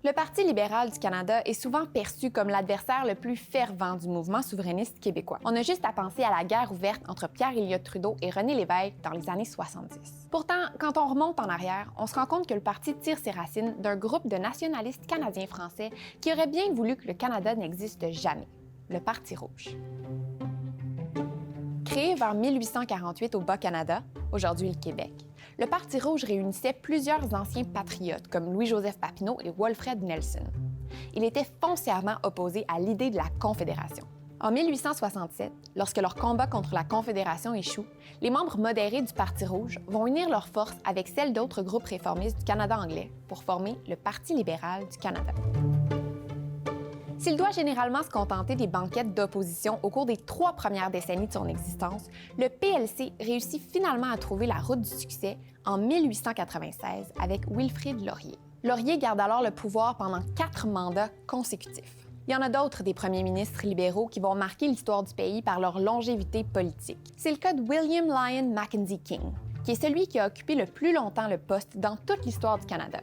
Le Parti libéral du Canada est souvent perçu comme l'adversaire le plus fervent du mouvement souverainiste québécois. On a juste à penser à la guerre ouverte entre Pierre Elliott Trudeau et René Lévesque dans les années 70. Pourtant, quand on remonte en arrière, on se rend compte que le parti tire ses racines d'un groupe de nationalistes canadiens-français qui auraient bien voulu que le Canada n'existe jamais, le Parti rouge. Créé vers 1848 au Bas-Canada, aujourd'hui le Québec, le Parti rouge réunissait plusieurs anciens patriotes comme Louis-Joseph Papineau et Wilfred Nelson. Il était foncièrement opposé à l'idée de la Confédération. En 1867, lorsque leur combat contre la Confédération échoue, les membres modérés du Parti rouge vont unir leurs forces avec celles d'autres groupes réformistes du Canada anglais pour former le Parti libéral du Canada. S'il doit généralement se contenter des banquettes d'opposition au cours des 3 premières décennies de son existence, le PLC réussit finalement à trouver la route du succès en 1896 avec Wilfrid Laurier. Laurier garde alors le pouvoir pendant 4 mandats consécutifs. Il y en a d'autres des premiers ministres libéraux qui vont marquer l'histoire du pays par leur longévité politique. C'est le cas de William Lyon Mackenzie King, qui est celui qui a occupé le plus longtemps le poste dans toute l'histoire du Canada.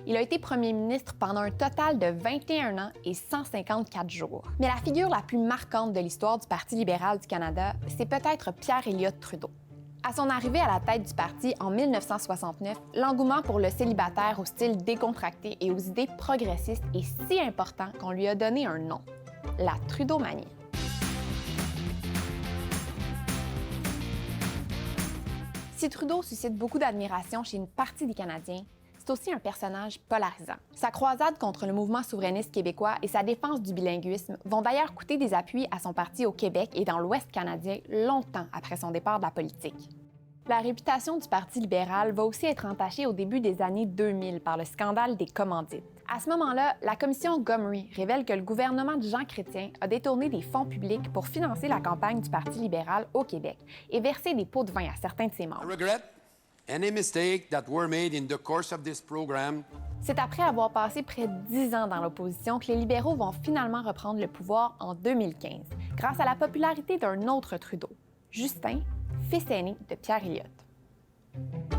Il a été premier ministre pendant un total de 21 ans et 154 jours. Mais la figure la plus marquante de l'histoire du Parti libéral du Canada, c'est peut-être Pierre Elliott Trudeau. À son arrivée à la tête du parti en 1969, l'engouement pour le célibataire au style décontracté et aux idées progressistes est si important qu'on lui a donné un nom, la Trudeaumanie. Si Trudeau suscite beaucoup d'admiration chez une partie des Canadiens, c'est aussi un personnage polarisant. Sa croisade contre le mouvement souverainiste québécois et sa défense du bilinguisme vont d'ailleurs coûter des appuis à son parti au Québec et dans l'Ouest canadien longtemps après son départ de la politique. La réputation du Parti libéral va aussi être entachée au début des années 2000 par le scandale des commandites. À ce moment-là, la commission Gomery révèle que le gouvernement de Jean Chrétien a détourné des fonds publics pour financer la campagne du Parti libéral au Québec et versé des pots de vin à certains de ses membres. Any mistake that were made in the course of this program. C'est après avoir passé près de 10 ans dans l'opposition que les libéraux vont finalement reprendre le pouvoir en 2015, grâce à la popularité d'un autre Trudeau, Justin, fils aîné de Pierre Elliott.